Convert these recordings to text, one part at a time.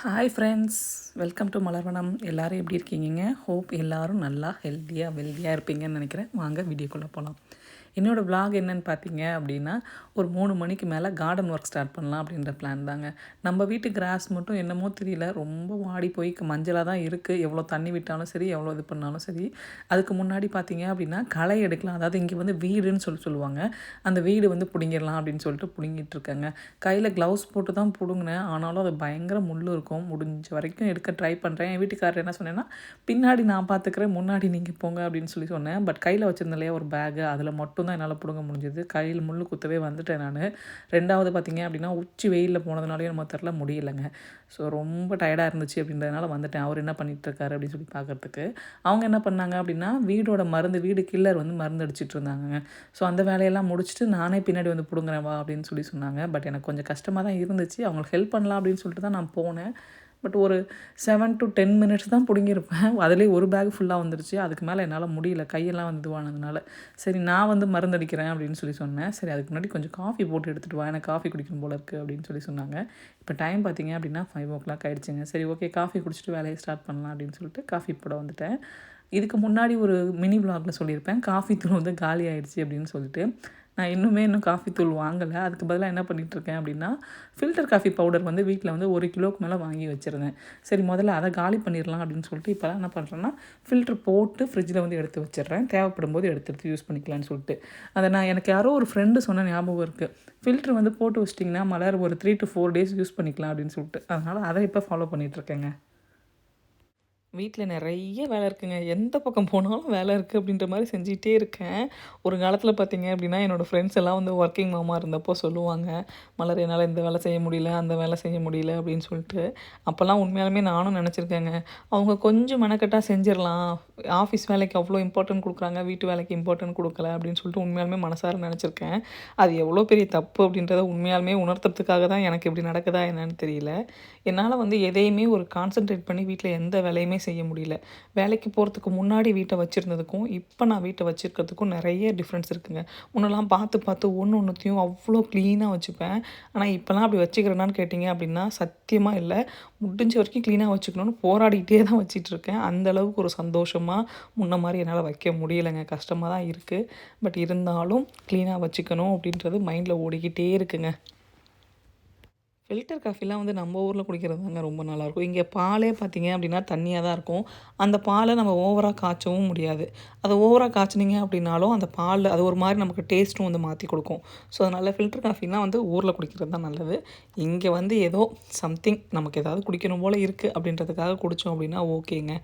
Hi friends, welcome to Malarvanam. எல்லோரும் எப்படி இருக்கீங்க? ஹோப் எல்லோரும் நல்லா ஹெல்த்தியாக வெல்தியாக இருப்பீங்கன்னு நினைக்கிறேன். வாங்க வீடியோக்குள்ளே போகலாம். என்னோடய vlog என்னென்னு பார்த்தீங்க அப்படின்னா, ஒரு 3 மணிக்கு மேலே கார்டன் ஒர்க் ஸ்டார்ட் பண்ணலாம் அப்படின்ற பிளான் தாங்க. நம்ம வீட்டு கிராஸ் மட்டும் என்னமோ தெரியல, ரொம்ப வாடி போய் மஞ்சளாக தான் இருக்குது. எவ்வளோ தண்ணி விட்டாலும் சரி, எவ்வளோ இது பண்ணாலும் சரி. அதுக்கு முன்னாடி பார்த்தீங்க அப்படின்னா களை எடுக்கலாம். அதாவது இங்கே வந்து வீடுன்னு சொல்லுவாங்க. அந்த வீடு வந்து பிடுங்கிடலாம் அப்படின்னு சொல்லிட்டு பிடுங்கிட்டு இருக்கேங்க. கையில் க்ளவுஸ் போட்டு தான் பிடுங்கினேன். ஆனாலும் அது பயங்கர முள் இருக்கும். முடிஞ்ச வரைக்கும் எடுக்க ட்ரை பண்ணுறேன். என் வீட்டுக்காரர் என்ன சொன்னேன்னா, பின்னாடி நான் பார்த்துக்கிறேன், முன்னாடி நீங்கள் போங்க அப்படின்னு சொன்னேன். பட் கையில் வச்சுருந்தேன் இல்லையா ஒரு பேகு, அதில் மட்டும் தான் என்னால் பிடுங்க முடிஞ்சது. கையில் முள் குத்தவே வந்துட்டேன் நான். 2வது பார்த்தீங்க அப்படின்னா, உச்சி வெயிலில் போனதுனாலேயும் நம்ம தெரில முடியலைங்க. ஸோ ரொம்ப டயர்டாக இருந்துச்சு அப்படின்றதுனால வந்துட்டேன். அவர் என்ன பண்ணிகிட்ருக்காரு அப்படின்னு சொல்லி பார்க்குறதுக்கு. அவங்க என்ன பண்ணாங்க அப்படின்னா, வீடோட மருந்து, வீடு கில்லர் வந்து மருந்து அடிச்சிட்டு இருந்தாங்க. ஸோ அந்த வேலையெல்லாம் முடிச்சுட்டு நானே பின்னாடி வந்து பிடுங்குறேன் வா அப்படின்னு சொன்னாங்க. பட் எனக்கு கொஞ்சம் கஷ்டமாக தான் இருந்துச்சு. அவங்களுக்கு ஹெல்ப் பண்ணலாம் அப்படின்னு சொல்லிட்டு தான் நான் போனேன். பட் ஒரு 7 to 10 மினிட்ஸ் தான் பிடுங்கியிருப்பேன். அதிலேயே ஒரு பேக் ஃபுல்லாக வந்துருச்சு. அதுக்கு மேலே என்னால் முடியல, கையெல்லாம் வந்து இதுவானதுனால. சரி நான் வந்து மருந்தடிக்கிறேன் அப்படின்னு சொன்னேன். சரி அதுக்கு முன்னாடி கொஞ்சம் காஃபி போட்டு எடுத்துகிட்டு வா, எனக்கு காஃபி குடிக்கணும் போல இருக்குது அப்படின்னு சொன்னாங்க. இப்போ டைம் பார்த்தீங்க அப்படின்னா 5 o'clock ஆகிடுச்சிங்க. சரி ஓகே, காஃபி குடிச்சிட்டு வேலையை ஸ்டார்ட் பண்ணலாம் அப்படின்னு சொல்லிட்டு காஃபி போட வந்துட்டேன். இதுக்கு முன்னாடி ஒரு மினி விலாகில் சொல்லியிருப்பேன், காஃபி தூள் வந்து காலி ஆகிடுச்சி அப்படின்னு சொல்லிட்டு. நான் இன்னும் காஃபி தூள் வாங்கலை. அதுக்கு பதிலாக என்ன பண்ணிகிட்ருக்கேன் அப்படின்னா, ஃபில்டர் காஃபி பவுடர் வந்து வீட்டில் வந்து 1 கிலோவுக்கு மேலே வாங்கி வச்சுருந்தேன். சரி முதல்ல அதை காலி பண்ணிடலாம் அப்படின்னு சொல்லிட்டு இப்போலாம் என்ன பண்ணுறேன்னா, ஃபில்டர் போட்டு ஃப்ரிட்ஜில் வந்து எடுத்து வச்சிடுறேன். தேவைப்படும் போது எடுத்து யூஸ் பண்ணிக்கலான்னு சொல்லிட்டு. அதை நான் எனக்கு யாரோ ஒரு ஃப்ரெண்டு சொன்ன ஞாபகம் இருக்குது. ஃபில்ட்ரு வந்து போட்டு வச்சிட்டிங்கன்னா மலர் ஒரு 3 to 4 days யூஸ் பண்ணிக்கலாம் அப்படின்னு சொல்லிட்டு. அதனால் அதை இப்போ ஃபாலோ பண்ணிகிட்ருக்கேங்க. வீட்டில் நிறைய வேலை இருக்குங்க. எந்த பக்கம் போனாலும் வேலை இருக்குது அப்படின்ற மாதிரி செஞ்சுக்கிட்டே இருக்கேன். ஒரு காலத்தில் பார்த்தீங்க அப்படின்னா, என்னோடய ஃப்ரெண்ட்ஸ் எல்லாம் வந்து ஒர்க்கிங் மாமா இருந்தப்போ சொல்லுவாங்க, மலர் என்னால் இந்த வேலை செய்ய முடியல, அந்த வேலை செய்ய முடியல அப்படின்னு சொல்லிட்டு. அப்போல்லாம் உண்மையாலுமே நானும் நினச்சிருக்கேங்க. அவங்க கொஞ்சம் மெனக்கெட்டால் செஞ்சிடலாம். ஆஃபீஸ் வேலைக்கு அவ்வளோ இம்பார்ட்டன்ட் கொடுக்குறாங்க, வீட்டு வேலைக்கு இம்பார்ட்டன்ட் கொடுக்கல அப்படின்னு சொல்லிட்டு உண்மையாலுமே மனசார நினச்சிருக்கேன். அது எவ்வளோ பெரிய தப்பு அப்படின்றத உண்மையாலுமே உணர்த்துறதுக்காக தான் எனக்கு இப்படி நடக்குதா என்னன்னு தெரியல. என்னால் வந்து எதையுமே ஒரு கான்சன்ட்ரேட் பண்ணி வீட்டில் எந்த வேலையுமே செய்ய முடியல. வேலைக்கு போகிறதுக்கு முன்னாடி வீட்டை வச்சுருந்ததுக்கும், இப்போ நான் வீட்டை வச்சுருக்கிறதுக்கும் நிறைய டிஃப்ரென்ஸ் இருக்குங்க. முன்னெல்லாம் பார்த்து ஒன்னொன்னுத்தையும் அவ்வளோ க்ளீனாக வச்சுப்பேன். ஆனால் இப்போலாம் அப்படி வச்சுக்கிறேனான்னு கேட்டிங்க அப்படின்னா, சத்தியமாக இல்லை. முடிஞ்ச வரைக்கும் க்ளீனாக வச்சுக்கணும்னு போராடிக்கிட்டே தான் வச்சிட்ருக்கேன். அந்த அளவுக்கு ஒரு சந்தோஷமாக முன்ன மாதிரி என்னால் வைக்க முடியலைங்க. கஷ்டமாக தான் இருக்குது. பட் இருந்தாலும் க்ளீனாக வச்சுக்கணும் அப்படின்றது மைண்டில் ஓடிக்கிட்டே இருக்குங்க. ஃபில்டர் காஃபிலாம் வந்து நம்ம ஊரில் குடிக்கிறது தாங்க ரொம்ப நல்லாயிருக்கும். இங்கே பாலே பார்த்தீங்க அப்படின்னா தண்ணியாக தான் இருக்கும். அந்த பாலை நம்ம ஓவராக காய்ச்சவும் முடியாது. அதை ஓவராக காய்ச்சினீங்க அப்படின்னாலும் அந்த பால் அது ஒரு மாதிரி நமக்கு டேஸ்ட்டும் வந்து மாற்றி கொடுக்கும். ஸோ அதனால் ஃபில்டர் காஃபிலாம் வந்து ஊரில் குடிக்கிறது தான் நல்லது. இங்கே வந்து ஏதோ சம்திங் நமக்கு ஏதாவது குடிக்கணும் போல் இருக்குது அப்படின்றதுக்காக குடித்தோம் அப்படின்னா ஓகேங்க.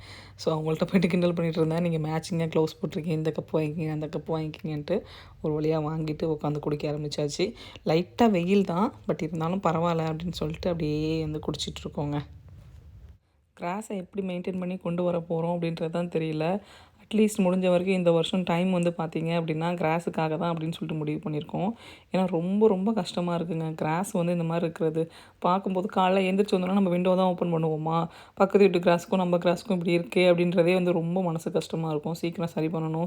ஸோ அவங்கள்ட்ட போய்ட்டு கிண்டல் பண்ணிகிட்டு இருந்தேன், நீங்கள் மேட்சிங்காக க்ளவுஸ் போட்டிருக்கீங்க, இந்த கப்பு வாங்கிக்கிங்க அந்த கப்பு வாங்கிக்கிங்கன்ட்டு. ஒரு வழியாக வாங்கிட்டு உட்காந்து குடிக்க ஆரம்பித்தாச்சு. லைட்டாக வெயில் தான், பட் இருந்தாலும் பரவாயில்ல அப்படின்னு சொல்லிட்டு அப்படியே வந்து குடிச்சிட்ருக்கோங்க. கிராஸை எப்படி மெயின்டைன் பண்ணி கொண்டு வர போகிறோம் அப்படின்றது தான் தெரியல. அட்லீஸ்ட் முடிஞ்ச வரைக்கும் இந்த வருஷம் டைம் வந்து பார்த்தீங்க அப்படின்னா கிராஸுக்காக தான் அப்படின்னு சொல்லிட்டு முடிவு பண்ணியிருக்கோம். ஏன்னா ரொம்ப ரொம்ப கஷ்டமாக இருக்குங்க கிராஸ் வந்து இந்த மாதிரி இருக்கிறது. பார்க்கும்போது காலைல எழுந்திரிச்சு வந்தோன்னா நம்ம விண்டோ தான் ஓப்பன் பண்ணுவோமா, பக்கத்து வீட்டு கிராஸுக்கும் நம்ம கிராஸுக்கும் இப்படி இருக்கே அப்படின்றதே வந்து ரொம்ப மனசு கஷ்டமாக இருக்கும். சீக்கிரம் சரி பண்ணணும்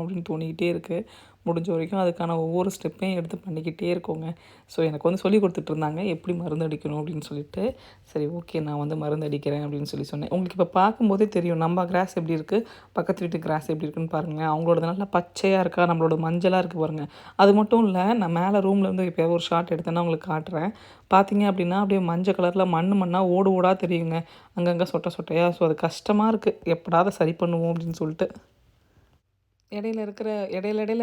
அப்படின்னு தோணிக்கிட்டே இருக்குது. முடிஞ்ச வரைக்கும் அதுக்கான ஒவ்வொரு ஸ்டெப்பையும் எடுத்து பண்ணிக்கிட்டே இருக்கோங்க. ஸோ எனக்கு வந்து சொல்லிக் கொடுத்துட்ருந்தாங்க எப்படி மருந்து அடிக்கணும் அப்படின்னு சொல்லிட்டு. சரி ஓகே, நான் வந்து மருந்து அடிக்கிறேன் அப்படின்னு சொன்னேன். உங்களுக்கு இப்போ பார்க்கும்போதே தெரியும் நம்ம கிராஸ் எப்படி இருக்குது, பக்கத்து வீட்டு கிராஸ் எப்படி இருக்குன்னு பாருங்கள். அவங்களோடது நல்லா பச்சையாக இருக்கா, நம்மளோட மஞ்சளாக இருக்குது பாருங்கள். அது மட்டும் இல்லை, நான் மேலே ரூமில் இருந்து இப்போ ஒரு ஷார்ட் எடுத்தேன்னா உங்களுக்கு காட்டுறேன். பார்த்தீங்க அப்படின்னா அப்படியே மஞ்சள் கலரில் மண்ணாக ஓடாக தெரியுங்க, அங்கங்கே சொட்டையாக. ஸோ அது கஷ்டமாக இருக்குது, எப்படாவது சரி பண்ணுவோம் அப்படின்னு சொல்லிட்டு. இடையில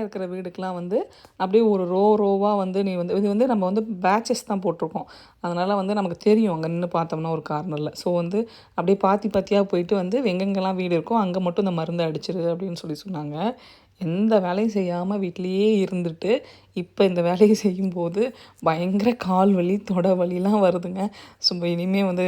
இருக்கிற வீடுக்கெலாம் வந்து அப்படியே ஒரு ரோவாக வந்து நீ வந்து இது வந்து நம்ம வந்து பேட்சஸ் தான் போட்டிருக்கோம். அதனால் வந்து நமக்கு தெரியும் அங்கே நின்று பார்த்தோம்னா ஒரு கார்னரில். ஸோ வந்து அப்படியே பாத்தியாக போயிட்டு வந்து எங்கெங்கெல்லாம் வீடு இருக்கோ அங்கே மட்டும் இந்த மருந்து அடிச்சிரு அப்படின்னு சொன்னாங்க. எந்த வேலையும் செய்யாமல் வீட்டிலையே இருந்துட்டு இப்போ இந்த வேலையை செய்யும்போது பயங்கர கால் வலி, தொடை வலிலாம் வருதுங்க. ஸோ இனிமேல் வந்து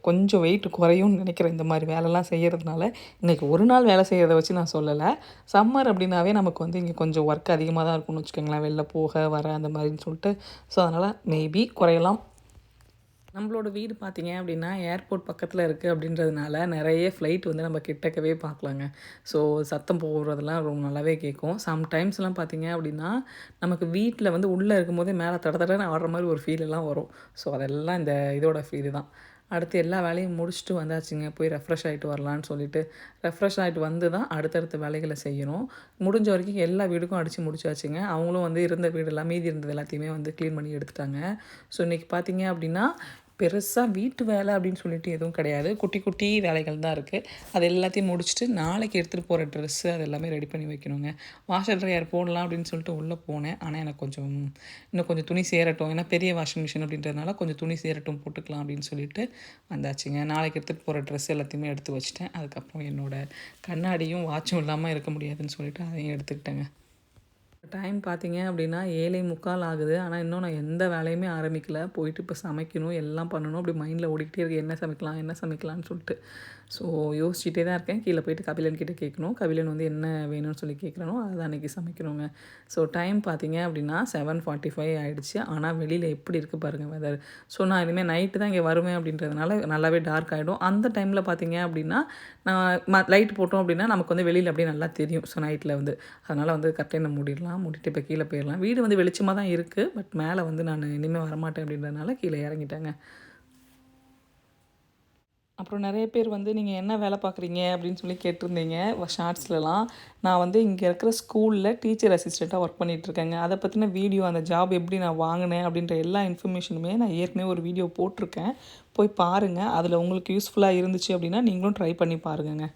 கொஞ்சம் வெயிட் குறையும்னு நினைக்கிறேன் இந்த மாதிரி வேலைலாம் செய்கிறதுனால. இன்றைக்கி ஒரு நாள் வேலை செய்கிறத வச்சு நான் சொல்லலை. சம்மர் அப்படின்னாவே நமக்கு வந்து இங்கே கொஞ்சம் ஒர்க் அதிகமாக தான் இருக்கும்னு வச்சுக்கோங்களேன், வெளில போக வர அந்த மாதிரின்னு சொல்லிட்டு. ஸோ அதனால் மேபி குறையலாம். நம்மளோட வீடு பார்த்தீங்க அப்படின்னா ஏர்போர்ட் பக்கத்தில் இருக்குது அப்படின்றதுனால நிறைய ஃப்ளைட் வந்து நம்ம கிட்டக்கவே பார்க்கலாங்க. ஸோ சத்தம் போடுறதெல்லாம் ரொம்ப நல்லாவே கேட்கும். சம்டைம்ஸ்லாம் பார்த்தீங்க அப்படின்னா நமக்கு வீட்டில் வந்து உள்ளே இருக்கும்போதே மேலே தடன்னு ஆடுற மாதிரி ஒரு ஃபீலெல்லாம் வரும். ஸோ அதெல்லாம் இந்த இதோட ஃபீல் தான். அடுத்து எல்லா வேலையும் முடிச்சுட்டு வந்தாச்சுங்க. போய் ரெஃப்ரெஷ் ஆகிட்டு வரலான்னு சொல்லிட்டு ரெஃப்ரெஷ் ஆகிட்டு வந்து தான் அடுத்தடுத்த வேலைகளை செய்யணும். முடிஞ்ச வரைக்கும் எல்லா வீடுக்கும் அடித்து முடிச்சாச்சுங்க. அவங்களும் வந்து இருந்த வீடெல்லாம் மீதி இருந்தது எல்லாத்தையுமே வந்து க்ளீன் பண்ணி எடுத்துட்டாங்க. ஸோ இன்றைக்கி பார்த்தீங்க அப்படின்னா பெருசாக வீட்டு வேலை அப்படின்னு சொல்லிட்டு எதுவும் கிடையாது. குட்டி குட்டி வேலைகள் தான் இருக்குது. அது எல்லாத்தையும் முடிச்சுட்டு நாளைக்கு எடுத்துகிட்டு போகிற ட்ரெஸ்ஸு அது எல்லாமே ரெடி பண்ணி வைக்கணுங்க. வாஷர் ட்ரையர் போடலாம் அப்படின்னு சொல்லிட்டு உள்ளே போனேன். ஆனால் எனக்கு இன்னும் கொஞ்சம் துணி சேரட்டும், ஏன்னா பெரிய வாஷிங் மிஷின் அப்படின்றதுனால கொஞ்சம் துணி சேரட்டும் போட்டுக்கலாம் அப்படின்னு சொல்லிட்டு வந்தாச்சுங்க. நாளைக்கு எடுத்துகிட்டு போகிற ட்ரெஸ் எல்லாத்தையுமே எடுத்து வச்சுட்டேன். அதுக்கப்புறம் என்னோடய கண்ணாடியும் வாட்சும் இல்லாமல் இருக்க முடியாதுன்னு சொல்லிட்டு அதையும் எடுத்துக்கிட்டேங்க. டைம் பார்த்தீங்க அப்படின்னா 7:45 ஆகுது. ஆனால் இன்னும் நான் எந்த வேலையுமே ஆரம்பிக்கல. போயிட்டு இப்போ சமைக்கணும், எல்லாம் பண்ணணும். அப்படி மைண்டில் ஓடிக்கிட்டே இருக்கு, என்ன சமைக்கலாம்னு சொல்லிட்டு. ஸோ யோசிச்சுட்டே தான் இருக்கேன். கீழே போயிட்டு கபிலன் கிட்டே கேட்கணும். கபிலன் வந்து என்ன வேணும்னு சொல்லி கேட்குறனோ அதுதான் அன்றைக்கி சமைக்கணுங்க. ஸோ டைம் பார்த்தீங்க அப்படின்னா 7:45 ஆகிடுச்சு. ஆனால் வெளியில் எப்படி இருக்குது பாருங்கள் வெதர். ஸோ நான் இனிமேல் நைட்டு தான் இங்கே வருவேன் அப்படின்றதுனால நல்லாவே டார்க் ஆகிடும். அந்த டைமில் பார்த்தீங்க அப்படின்னா நான் லைட் போட்டோம் அப்படின்னா நமக்கு வந்து வெளியில் அப்படியே நல்லா தெரியும். ஸோ நைட்டில் வந்து அதனால் வந்து கர்டைனை மூடிடலாம். மூடிட்டு இப்போ கீழே போயிடலாம். வீடு வந்து வெளிச்சமாக தான் இருக்குது. பட் மேலே வந்து நான் இனிமேல் வரமாட்டேன் அப்படின்றதுனால கீழே இறங்கிட்டேங்க. அப்புறம் நிறைய பேர் வந்து நீங்கள் என்ன வேலை பார்க்குறீங்க அப்படின்னு சொல்லி கேட்டிருந்தீங்க ஷார்ட்ஸ்லலாம். நான் வந்து இங்கே இருக்கிற ஸ்கூலில் டீச்சர் அசிஸ்டண்ட்டாக ஒர்க் பண்ணிகிட்ருக்கேங்க. அதை பற்றின வீடியோ, அந்த ஜாப் எப்படி நான் வாங்கினேன் அப்படின்ற எல்லா இன்ஃபர்மேஷனுமே நான் ஏற்கனவே ஒரு வீடியோ போட்டிருக்கேன். போய் பாருங்கள். அதில் உங்களுக்கு யூஸ்ஃபுல்லாக இருந்துச்சு அப்படின்னா நீங்களும் ட்ரை பண்ணி பாருங்கங்க.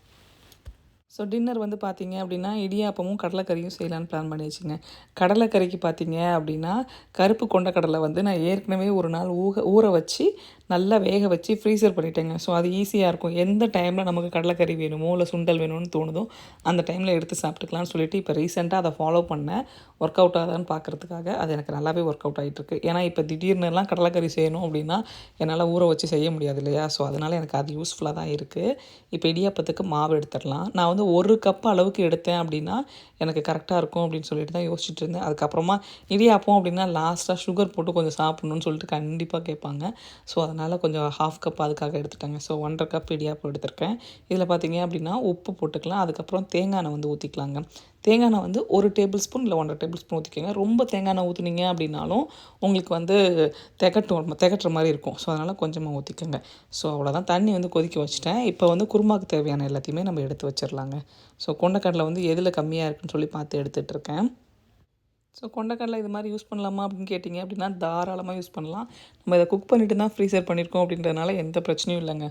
ஸோ டின்னர் வந்து பார்த்தீங்க அப்படின்னா இடியாப்பமும் கடலைக்கறியும் செய்யலான்னு பிளான் பண்ணி வச்சுங்க. கடலைக்கறிக்கு பார்த்தீங்க அப்படின்னா கருப்பு கொண்டக்கடலை வந்து நான் ஏற்கனவே ஒரு நாள் ஊற வச்சு நல்லா வேக வச்சு ஃப்ரீசர் பண்ணிட்டேங்க. ஸோ அது ஈஸியாக இருக்கும். எந்த டைமில் நமக்கு கடலைக்கறி வேணுமோ இல்லை சுண்டல் வேணும்னு தோணுதோ அந்த டைமில் எடுத்து சாப்பிட்டுக்கலாம்னு சொல்லிட்டு இப்போ ரீசெண்டாக அதை ஃபாலோ பண்ணேன். ஒர்க் அவுட் ஆகுதான்னு பார்க்குறதுக்காக. அது எனக்கு நல்லாவே ஒர்க் அவுட் ஆகிட்டுருக்கு. ஏன்னா இப்போ திடீர்னுலாம் கடலைக்கறி செய்யணும் அப்படின்னா என்னால் ஊற வச்சு செய்ய முடியாது இல்லையா? ஸோ அதனால் எனக்கு அது யூஸ்ஃபுல்லாக தான் இருக்குது. இப்போ இடியாப்பத்துக்கு மாவு எடுத்துடலாம். நான் வந்து 1 கப் அளவுக்கு எடுத்தேன் அப்படின்னா எனக்கு கரெக்டாக இருக்கும் அப்படின்னு சொல்லிட்டு தான் யோசிச்சுட்டு இருந்தேன். அதுக்கப்புறமா இடியாப்பம் அப்படின்னா லாஸ்ட்டாக சுகர் போட்டு கொஞ்சம் சாப்பிட்ணுன்னு சொல்லிட்டு கண்டிப்பாக கேட்பாங்க. ஸோ அதனால் கொஞ்சம் 1/2 கப் அதுக்காக எடுத்துட்டாங்க. ஸோ 1.5 கப் இடியாப்பம் எடுத்திருக்கேன். இதில் பார்த்தீங்க அப்படின்னா உப்பு போட்டுக்கலாம். அதுக்கப்புறம் தேங்காய் எண்ணெய் வந்து ஊற்றிக்கலாங்க. தேங்காய் எண்ணெய் வந்து 1 டேபிள் ஸ்பூன் இல்லை 1.5 டேபிள் ஸ்பூன் ஊற்றிக்கோங்க. ரொம்ப தேங்காய் எண்ணெய் ஊற்றுனீங்க அப்படின்னாலும் உங்களுக்கு வந்து திகட்டுற மாதிரி இருக்கும். ஸோ அதனால் கொஞ்சமாக ஊற்றிக்கோங்க. ஸோ அவ்வளோதான். தண்ணி வந்து கொதிக்க வச்சுட்டேன். இப்போ வந்து குருமாவுக்கு தேவையான எல்லாத்தையுமே நம்ம எடுத்து வச்சிடலாங்க. ஸோ கொண்டக்கடலை வந்து எதில் கம்மியாக இருக்குன்னு சொல்லி பார்த்து எடுத்துகிட்ருக்கேன். ஸோ கொண்டக்கடலை இது மாதிரி யூஸ் பண்ணலாமா அப்படின்னு கேட்டிங்க அப்படின்னா தாராளமாக யூஸ் பண்ணலாம். நம்ம இதை குக் பண்ணிவிட்டு தான் ஃப்ரீசர் பண்ணியிருக்கோம் அப்படின்றதுனால எந்த பிரச்சனையும் இல்லைங்க.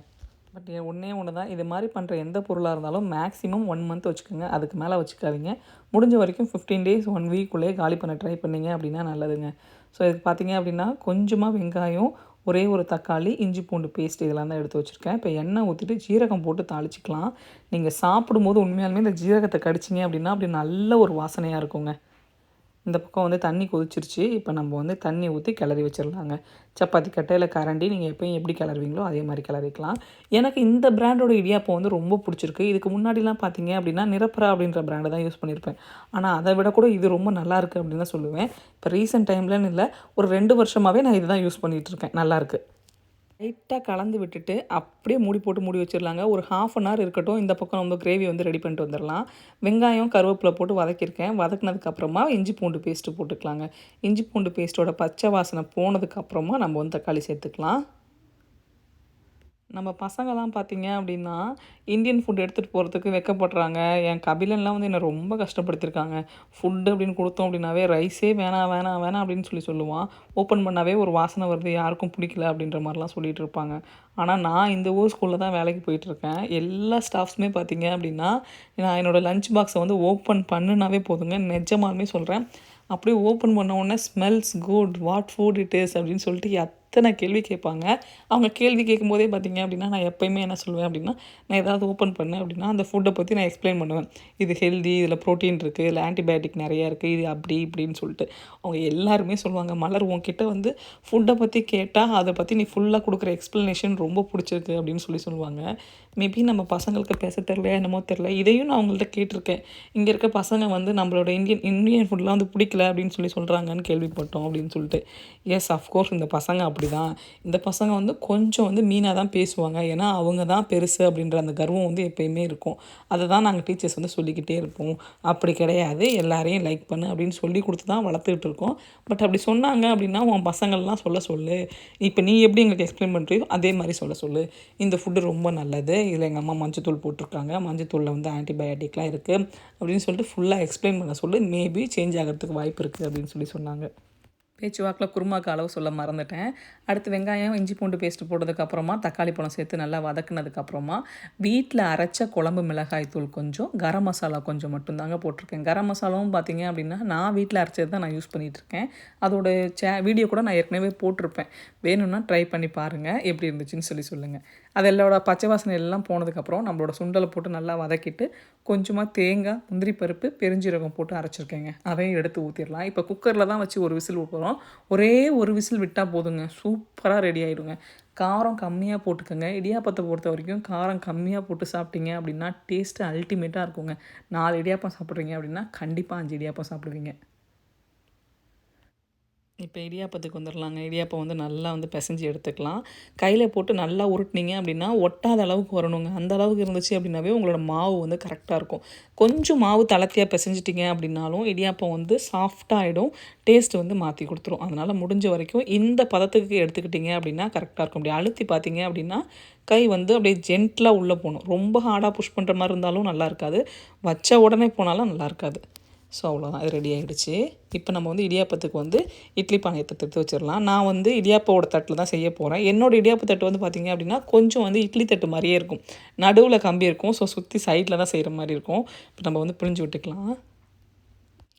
பட் ஒன்றே ஒன்று தான், இது மாதிரி பண்ணுற எந்த பொருளாக இருந்தாலும் மேக்ஸிமம் 1 மந்த் வச்சுக்கோங்க. அதுக்கு மேலே வச்சுக்காதீங்க. முடிஞ்ச வரைக்கும் 15 டேஸ் 1 வீக்குள்ளேயே காலி பண்ண ட்ரை பண்ணிங்க அப்படின்னா நல்லதுங்க. ஸோ இதுக்கு பார்த்தீங்க அப்படின்னா கொஞ்சமாக வெங்காயம், ஒரே ஒரு தக்காளி, இஞ்சி பூண்டு பேஸ்ட் இதெல்லாம் தான் எடுத்து வச்சுருக்கேன். இப்போ எண்ணெய் ஊற்றிட்டு ஜீரகம் போட்டு தாளிச்சிக்கலாம். நீங்கள் சாப்பிடும்போது உண்மையாலுமே இந்த ஜீரகத்தை கடிச்சிங்க அப்படின்னா அப்படி நல்ல ஒரு வாசனையாக இருக்குங்க. இந்த பக்கம் வந்து தண்ணி கொதிச்சிருச்சு. இப்போ நம்ம வந்து தண்ணி ஊற்றி கிளறி வச்சிடலாங்க. சப்பாத்தி கட்டையில் கரண்டி நீங்கள் எப்பயும் எப்படி கிளறுவீங்களோ அதே மாதிரி கிளறிக்கலாம். எனக்கு இந்த பிராண்டோட இடியாப்பம் வந்து ரொம்ப பிடிச்சிருக்கு. இதுக்கு முன்னாடிலாம் பார்த்தீங்க அப்படின்னா நிரப்பரா அப்படின்ற பிராண்டை தான் யூஸ் பண்ணியிருப்பேன். ஆனால் அதை விட கூட இது ரொம்ப நல்லாயிருக்கு அப்படின்னு தான் சொல்லுவேன். இப்போ ரீசெண்ட் டைம்லன்னு இல்லை, ஒரு 2 வருஷமாகவே நான் இது தான் யூஸ் பண்ணிகிட்ருக்கேன். நல்லாயிருக்கு. லைட்டாக கலந்து விட்டுட்டு அப்படியே மூடி வச்சிடலாங்க. ஒரு 1/2 அன் ஹவர் இருக்கட்டும். இந்த பக்கம் நம்ம கிரேவி வந்து ரெடி பண்ணிட்டு வந்துடலாம். வெங்காயம், கருவேப்பிலை போட்டு வதக்கியிருக்கேன். வதக்குனதுக்கப்புறமா இஞ்சி பூண்டு பேஸ்ட்டு போட்டுக்கலாங்க. இஞ்சி பூண்டு பேஸ்ட்டோட பச்சை வாசனை போனதுக்கப்புறமா நம்ம வந்து தக்காளி சேர்த்துக்கலாம். நம்ம பசங்கள்லாம் பார்த்தீங்க அப்படின்னா இந்தியன் ஃபுட் எடுத்துகிட்டு போகிறதுக்கு வெட்கப்படுறாங்க. என் கபிலன்லாம் வந்து என்னை ரொம்ப கஷ்டப்படுத்தியிருக்காங்க. ஃபுட்டு அப்படின்னு கொடுத்தோம் அப்படின்னாவே ரைஸே வேணாம் வேணாம் வேணாம் அப்படின்னு சொல்லுவான். ஓப்பன் பண்ணாவே ஒரு வாசனை வருது, யாருக்கும் பிடிக்கல அப்படின்ற மாதிரிலாம் சொல்லிகிட்டு இருப்பாங்க. ஆனால் நான் இந்த ஊர் ஸ்கூலில் தான் வேலைக்கு போயிட்டுருக்கேன். எல்லா ஸ்டாஃப்ஸுமே பார்த்தீங்க அப்படின்னா நான் என்னோடய லஞ்ச் பாக்ஸை வந்து ஓப்பன் பண்ணுனாவே போதுங்க. நிஜமாலுமே சொல்கிறேன். அப்படியே ஓப்பன் பண்ண உடனே smells good, what food it is அப்படின்னு சொல்லிட்டு அத்தனை கேள்வி கேட்பாங்க. அவங்க கேள்வி கேட்கும்போதே பார்த்தீங்க அப்படின்னா நான் எப்போயுமே என்ன சொல்லுவேன் அப்படின்னா, நான் ஏதாவது ஓப்பன் பண்ணேன் அப்படின்னா அந்த ஃபுட்டை பற்றி நான் எக்ஸ்பிளைன் பண்ணுவேன். இது ஹெல்தி, இதில் ப்ரோட்டீன் இருக்குது, இதில் ஆன்டிபயோட்டிக் நிறையா இருக்குது, இது அப்படி இப்படின்னு சொல்லிட்டு அவங்க எல்லாருமே சொல்லுவாங்க. மலர் உன்கிட்ட வந்து ஃபுட்டை பற்றி கேட்டால் அதை பற்றி நீ ஃபுல்லாக கொடுக்குற எக்ஸ்ப்ளனேஷன் ரொம்ப பிடிச்சிருக்கு அப்படின்னு சொல்லுவாங்க. மேபி நம்ம பசங்களுக்கு பேச தெரிலையா என்னமோ தெரில. இதையும் நான் அவங்கள்ட்ட கேட்டிருக்கேன். இங்கே இருக்க பசங்க வந்து நம்மளோட இந்தியன் ஃபுட்லாம் வந்து பிடிக்கல அப்படின்னு சொல்கிறாங்கன்னு கேள்விப்பட்டோம் அப்படின்னு சொல்லிட்டு. எஸ், அஃப்கோர்ஸ் இந்த பசங்க அப்படி அப்படி தான். இந்த பசங்க வந்து கொஞ்சம் வந்து மீனாக தான் பேசுவாங்க. ஏன்னா அவங்க தான் பெருசு அப்படின்ற அந்த கர்வம் வந்து எப்பயுமே இருக்கும். அதை தான் நாங்கள் டீச்சர்ஸ் வந்து சொல்லிக்கிட்டே இருப்போம். அப்படி கிடையாது, எல்லாரையும் லைக் பண்ணு அப்படின்னு சொல்லி கொடுத்து தான் வளர்த்துக்கிட்டு இருக்கோம். பட் அப்படி சொன்னாங்க அப்படின்னா உன் பசங்கள்லாம் சொல்ல சொல்லு. இப்போ நீ எப்படி எங்களுக்கு எக்ஸ்பிளைன் பண்ணுறியோ அதே மாதிரி சொல்ல சொல்லு. இந்த ஃபுட்டு ரொம்ப நல்லது, இதில் எங்கள் அம்மா மஞ்சத்தூள் போட்டிருக்காங்க, மஞ்சத்தூளில் வந்து ஆன்டிபயோட்டிக்லாம் இருக்குது அப்படின்னு சொல்லிட்டு ஃபுல்லாக எக்ஸ்பிளைன் பண்ண சொல்லு. மேபி சேஞ்ச் ஆகிறதுக்கு வாய்ப்பு இருக்குது அப்படின்னு சொன்னாங்க. பேச்சுவாக்கில் குருமாக்கு அளவு சொல்ல மறந்துட்டேன். அடுத்து வெங்காயம், இஞ்சி பூண்டு பேஸ்ட்டு போட்டதுக்கப்புறமா தக்காளி பழம் சேர்த்து நல்லா வதக்குனதுக்கப்புறமா வீட்டில் அரைச்ச குழம்பு மிளகாய் தூள் கொஞ்சம், கரம் மசாலா கொஞ்சம் மட்டும்தாங்க போட்டிருக்கேன். கரம் மசாலாவும் பார்த்தீங்க அப்படின்னா நான் வீட்டில் அரைச்சது தான் நான் யூஸ் பண்ணிகிட்ருக்கேன். அதோட வீடியோ கூட நான் ஏற்கனவே போட்டிருப்பேன். வேணும்னா ட்ரை பண்ணி பாருங்கள் எப்படி இருந்துச்சுன்னு சொல்லுங்கள். அதெல்லோட பச்சை வாசனை எல்லாம் போனதுக்கப்புறம் நம்மளோட சுண்டலை போட்டு நல்லா வதக்கிட்டு கொஞ்சமாக தேங்காய், முந்திரி பருப்பு, பெருஞ்சீரகம் போட்டு அரைச்சிருக்கேங்க. அதையும் எடுத்து ஊற்றிடலாம். இப்போ குக்கரில் தான் வச்சு ஒரு விசில் விட்டுறோம். ஒரே ஒரு விசில் விட்டால் போதுங்க, சூப்பராக ரெடி ஆகிடுங்க. காரம் கம்மியாக போட்டுக்கோங்க. இடியாப்பத்தை பொறுத்த வரைக்கும் காரம் கம்மியாக போட்டு சாப்பிட்டீங்க அப்படின்னா டேஸ்ட்டு அல்டிமேட்டாக இருக்குங்க. 4 இடியாப்பம் சாப்பிட்றீங்க அப்படின்னா கண்டிப்பாக 5 இடியாப்பம் சாப்பிடுவீங்க. இப்போ இடியாப்பத்துக்கு வந்துடலாங்க. இடியாப்பம் வந்து நல்லா வந்து பிசைஞ்சு எடுத்துக்கலாம். கையில் போட்டு நல்லா உருட்டினீங்க அப்படின்னா ஒட்டாத அளவுக்கு வரணுங்க. அந்த அளவுக்கு இருந்துச்சு அப்படின்னாவே உங்களோட மாவு வந்து கரெக்டாக இருக்கும். கொஞ்சம் மாவு தளர்த்தியாக பிசைஞ்சிட்டிங்க அப்படின்னாலும் இடியாப்பம் வந்து சாஃப்டாக ஆகிடும். டேஸ்ட்டு வந்து மாற்றி கொடுத்துரும். அதனால் முடிஞ்ச வரைக்கும் இந்த பதத்துக்கு எடுத்துக்கிட்டிங்க அப்படின்னா கரெக்டாக இருக்கும். அப்படி அழுத்தி பார்த்தீங்க அப்படின்னா கை வந்து அப்படியே ஜென்டிலாக உள்ளே போகணும். ரொம்ப ஹார்டாக புஷ் பண்ணுற மாதிரி இருந்தாலும் நல்லா இருக்காது. வச்ச உடனே போனாலும் நல்லா இருக்காது. ஸோ அவ்வளோதான், இது ரெடி ஆகிடுச்சு. இப்போ நம்ம வந்து இடியாப்பத்துக்கு வந்து இட்லி பானையத்தை எடுத்து வச்சிடலாம். நான் வந்து இடியாப்போட தட்டில் தான் செய்ய போகிறேன். என்னோடய இடியாப்பு தட்டு வந்து பார்த்திங்க அப்படின்னா கொஞ்சம் வந்து இட்லி தட்டு மாதிரியே இருக்கும். நடுவில் கம்பி இருக்கும். ஸோ சுற்றி சைடில் தான் செய்கிற மாதிரி இருக்கும். இப்போ நம்ம வந்து பிழிஞ்சு விட்டுக்கலாம்.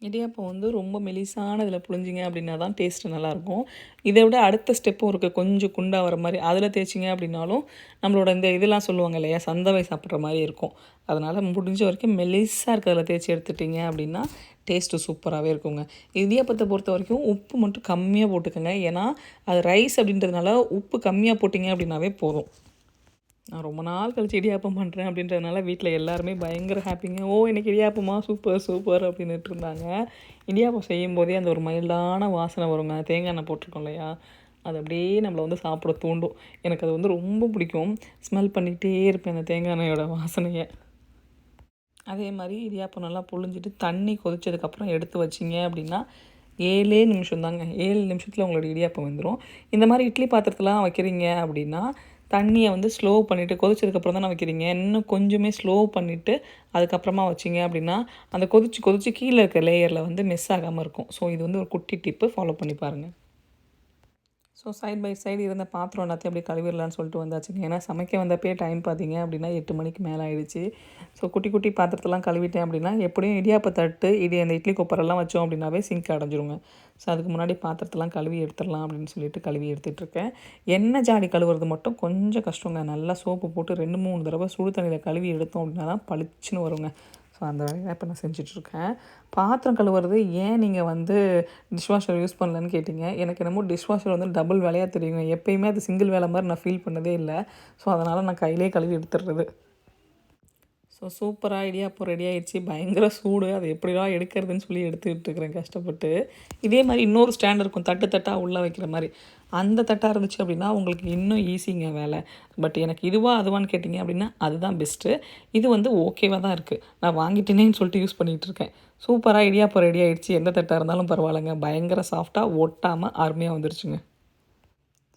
இடியாப்பம் வந்து ரொம்ப மெலிசான இதில் புழிஞ்சிங்க அப்படின்னா தான் டேஸ்ட்டு நல்லாயிருக்கும். இதை விட அடுத்த ஸ்டெப்பும் இருக்குது, கொஞ்சம் குண்டாக வர மாதிரி. அதில் தேய்ச்சிங்க அப்படின்னாலும் நம்மளோட இந்த இதெல்லாம் சொல்லுவாங்க இல்லையா, சந்தவை சாப்பிட்ற மாதிரி இருக்கும். அதனால் முடிஞ்ச வரைக்கும் மெலிசாக இருக்கிறதுல தேய்ச்சி எடுத்துட்டிங்க அப்படின்னா டேஸ்ட்டு சூப்பராகவே இருக்குங்க. இடியாப்பத்தை பொறுத்த வரைக்கும் உப்பு மட்டும் கம்மியாக போட்டுக்கோங்க. ஏன்னா அது ரைஸ் அப்படின்றதுனால உப்பு கம்மியாக போட்டிங்க அப்படின்னாவே போதும். நான் ரொம்ப நாள் கழிச்சு இடியாப்பம் பண்ணுறேன் அப்படின்றதுனால வீட்டில் எல்லாருமே பயங்கர ஹாப்பிங்க. ஓ எனக்கு இடியாப்பமா, சூப்பர் சூப்பர் அப்படின்னுட்டு இருந்தாங்க. இடியாப்பம் செய்யும்போதே அந்த ஒரு மைல்டான வாசனை வருங்க. தேங்காய் எண்ணெய் போட்டிருக்கோம் இல்லையா, அது அப்படியே நம்மளை வந்து சாப்பிட தூண்டும். எனக்கு அது வந்து ரொம்ப பிடிக்கும். ஸ்மெல் பண்ணிகிட்டே இருப்பேன் அந்த தேங்காய் எண்ணெயோட வாசனையை. அதே மாதிரி இடியாப்பம் நல்லா புழிஞ்சிட்டு தண்ணி கொதிச்சதுக்கப்புறம் எடுத்து வச்சிங்க அப்படின்னா 7 நிமிஷம் தாங்க. 7 நிமிஷத்தில் உங்களோட இடியாப்பம் வந்துடும். இந்த மாதிரி இட்லி பாத்திரத்தெலாம் வைக்கிறீங்க அப்படின்னா தண்ணியை வந்து ஸ்லோ பண்ணிவிட்டு கொதிச்சதுக்கப்புறம் தானே வைக்கிறீங்க. இன்னும் கொஞ்சமே ஸ்லோ பண்ணிவிட்டு அதுக்கப்புறமா வச்சிங்க அப்படின்னா அந்த கொதிச்சு கீழே இருக்க லேயரில் வந்து மிஸ் ஆகாமல் இருக்கும். ஸோ இது வந்து ஒரு குட்டி டிப்பு, ஃபாலோ பண்ணி பாருங்கள். ஸோ சைட் பை சைடு இருந்த பாத்திரம் எல்லாத்தையும் அப்படியே கழுவிடலான்னு சொல்லிட்டு வந்தாச்சுங்க. ஏன்னா சமைக்க வந்தப்பே டைம் பார்த்தீங்க அப்படின்னா 8 மணிக்கு மேலே ஆகிடுச்சு. ஸோ குட்டி குட்டி பாத்திரத்தெல்லாம் கழுவிட்டேன் அப்படின்னா எப்படியும் இடியாப்ப தட்டு அந்த இட்லி கொப்பரெல்லாம் வச்சோம் அப்படின்னாவே சிங்க் அடைஞ்சிருங்க. ஸோ அதுக்கு முன்னாடி பாத்திரத்தெல்லாம் கழுவி எடுத்துடலாம் அப்படின்னு சொல்லிட்டு கழுவி எடுத்துகிட்ருக்கேன். எண்ணெய் ஜாடி கழுவுறது மட்டும் கொஞ்சம் கஷ்டங்க. நல்லா சோப்பு போட்டு 2-3 தடவை சுடு தண்ணியில் கழுவி எடுத்தோம் அப்படின்னா தான் பளிச்சுன்னு வருங்க. ஸோ அந்த வேலையை இப்போ நான் செஞ்சிட்ருக்கேன். பாத்திரம் கழுவுறது ஏன் நீங்கள் வந்து டிஷ்வாஷர் யூஸ் பண்ணலன்னு கேட்டிங்க. எனக்கு என்னமோ டிஷ்வாஷர் வந்து டபுள் வேலையாக தெரியுங்க. எப்போயுமே அது சிங்கிள் வேலை மாதிரி நான் ஃபீல் பண்ணதே இல்லை. ஸோ அதனால் நான் கையிலே கழுவி எடுத்துடுறது. ஸோ சூப்பராக இடியாப்பம் ரெடி ஆகிடுச்சு. பயங்கர சூடு. அதை எப்படிலாம் எடுக்கிறதுன்னு சொல்லி எடுத்துக்கிட்டு இருக்கிறேன் கஷ்டப்பட்டு. இதே மாதிரி இன்னொரு ஸ்டாண்ட் இருக்கும், தட்டாக உள்ளே வைக்கிற மாதிரி. அந்த தட்டாக இருந்துச்சு அப்படின்னா உங்களுக்கு இன்னும் ஈஸிங்க வேலை. பட் எனக்கு அதுவான்னு கேட்டிங்க அப்படின்னா அதுதான் பெஸ்ட்டு. இது வந்து ஓகேவாக தான் இருக்குது. நான் வாங்கிட்டேனேன்னு சொல்லிட்டு யூஸ் பண்ணிகிட்ருக்கேன். சூப்பராக இடியாப்பம் ரெடி ஆகிடுச்சு. எந்த தட்டாக இருந்தாலும் பரவாயில்லைங்க. பயங்கர சாஃப்டாக ஒட்டாமல் அருமையாக வந்துருச்சுங்க.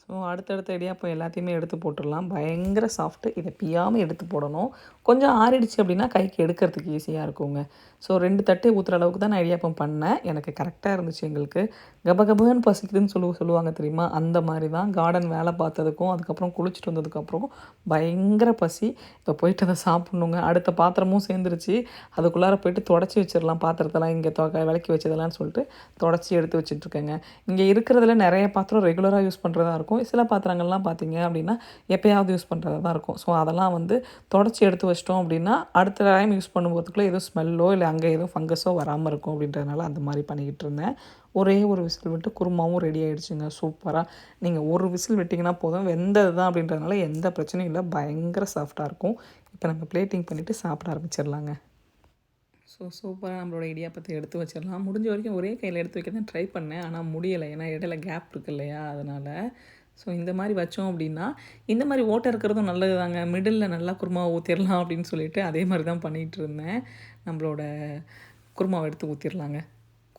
ஸோ அடுத்தடுத்த இடியாப்பம் எல்லாத்தையுமே எடுத்து போட்டுடலாம். பயங்கர சாஃப்ட்டு. இதை பியாமல் எடுத்து போடணும். கொஞ்சம் ஆறிடுச்சு அப்படின்னா கைக்கு எடுக்கிறதுக்கு ஈஸியாக இருக்குங்க. ஸோ 2 தட்டு ஊற்றுற அளவுக்கு தான் நான் இடியாப்பம் பண்ணேன். எனக்கு கரெக்டாக இருந்துச்சு. எங்களுக்கு கபகபன்னு பசிக்குதுன்னு சொல்லுவாங்க தெரியுமா, அந்த மாதிரி தான். கார்டன் வேலை பார்த்ததுக்கும் அதுக்கப்புறம் குளிச்சுட்டு வந்ததுக்கப்புறம் பயங்கர பசி. இப்போ போயிட்டு அதை சாப்பிட்ணுங்க. அடுத்த பாத்திரமும் சேர்ந்துருச்சு. அதுக்குள்ளார போயிட்டு தொடச்சி வச்சிடலாம் பாத்திரத்தெல்லாம், இங்கே விளக்கி வச்சதெல்லாம் சொல்லிட்டு தொடச்சி எடுத்து வச்சுட்ருக்கேங்க. இங்கே இருக்கிறதுல நிறைய பாத்திரம் ரெகுலராக யூஸ் பண்ணுறதா இருக்கும். சில பாத்திரங்கள்லாம் பார்த்திங்க அப்படின்னா எப்போயாவது யூஸ் பண்ணுறதா தான் இருக்கும். ஸோ அதெல்லாம் வந்து தொடச்சி எடுத்து வச்சிட்டோம் அப்படின்னா அடுத்த டைம் யூஸ் பண்ணும்போதுக்குள்ளே எதுவும் ஸ்மெல்லோ இல்லை அங்கே எதுவும் ஃபங்கஸோ வராமல் இருக்கும் அப்படின்றதுனால அந்த மாதிரி பண்ணிக்கிட்டு இருந்தேன். ஒரே ஒரு விசில் விட்டு குருமாவும் ரெடி ஆகிடுச்சுங்க சூப்பராக. நீங்கள் ஒரு விசில் விட்டிங்கன்னா போதும், வெந்தது தான் அப்படின்றதுனால எந்த பிரச்சனையும் இல்லை. பயங்கர சாஃப்டாக இருக்கும். இப்போ நம்ம பிளேட்டிங் பண்ணிவிட்டு சாப்பிட ஆரம்பிச்சிடலாங்க. ஸோ சூப்பராக நம்மளோட இடியாப்பத்தை எடுத்து வச்சிடலாம். முடிஞ்ச வரைக்கும் ஒரே கையில் எடுத்து வைக்க தான் ட்ரை பண்ணேன். ஆனால் முடியலை. ஏன்னா இடையில கேப் இருக்குது இல்லையா, அதனால். ஸோ இந்த மாதிரி வச்சோம் அப்படின்னா இந்த மாதிரி ஓட்டை இருக்கிறதும் நல்லது தாங்க. மிடில் நல்லா குருமாவை ஊற்றிடலாம் அப்படின்னு சொல்லிட்டு அதே மாதிரி தான் பண்ணிகிட்டு இருந்தேன். நம்மளோட குருமாவை எடுத்து ஊற்றிடலாங்க.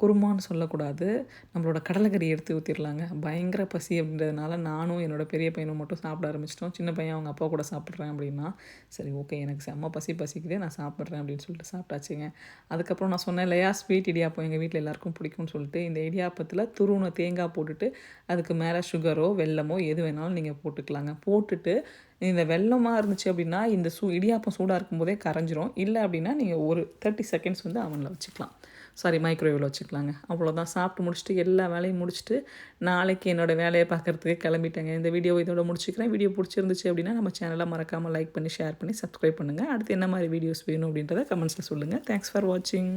குருமான்னு சொல்லக்கூடாது, நம்மளோட கடலைக்கறி எடுத்து ஊற்றிடலாங்க. பயங்கர பசி அப்படின்றதுனால நானும் என்னோடய பெரிய பையனும் மட்டும் சாப்பிட ஆரம்பிச்சிட்டோம். சின்ன பையன் அவங்க அப்பா கூட சாப்பிட்றேன் அப்படின்னா, சரி ஓகே எனக்கு செம்ம பசிக்குதே நான் சாப்பிட்றேன் அப்படின்னு சொல்லிட்டு சாப்பிட்டாச்சுங்க. அதுக்கப்புறம் நான் சொன்னேன் இல்லையா, ஸ்வீட் இடியாப்பம் எங்கள் வீட்டில் எல்லாருக்கும் பிடிக்கும்னு சொல்லிட்டு, இந்த இடியாப்பத்தில் துருவின தேங்காய் போட்டுட்டு அதுக்கு மேலே சுகரோ வெல்லமோ எது வேணாலும் நீங்கள் போட்டுக்கலாங்க. போட்டுட்டு இந்த வெல்லமாக இருந்துச்சு அப்படின்னா இந்த இடியாப்பம் சூடாக இருக்கும்போதே கரைஞ்சிரும். இல்லை அப்படின்னா நீங்கள் ஒரு 30 செகண்ட்ஸ் வந்து அவனில் வச்சுக்கலாம். மைக்ரோவேவில் வச்சுக்கலாங்க. அவ்வளோதான். சாப்பிட்டு முடிச்சுட்டு எல்லா வேலையும் முடிச்சுட்டு நாளைக்கு என்னோடய வேலையை பார்க்குறதுக்கு கிளம்பிட்டேங்க. இந்த வீடியோவை இதோட முடிச்சுக்கிறேன். வீடியோ பிடிச்சிருந்துச்சு அப்படின்னா நம்ம சேனலை மறக்காமல் லைக் பண்ணி ஷேர் பண்ணி சப்ஸ்கிரைப் பண்ணுங்கள். அடுத்து என்ன மாதிரி வீடியோஸ் வேணும் அப்படின்றத கமெண்ட்ஸில் சொல்லுங்கள். தேங்க்ஸ் ஃபார் வாட்சிங்.